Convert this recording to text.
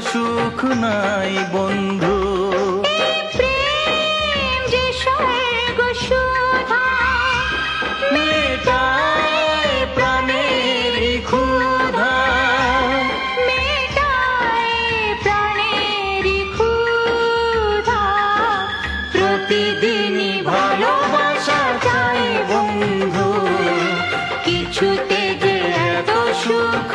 সুখ নাই বন্ধু। প্রেম যে স্বর্গ সুধা, মেটায় প্রাণের ক্ষুধা, মেটায় প্রাণের ক্ষুধা। প্রতিদিনই ভালোবাসা চাই বন্ধু, কিছুতে যে এত সুখ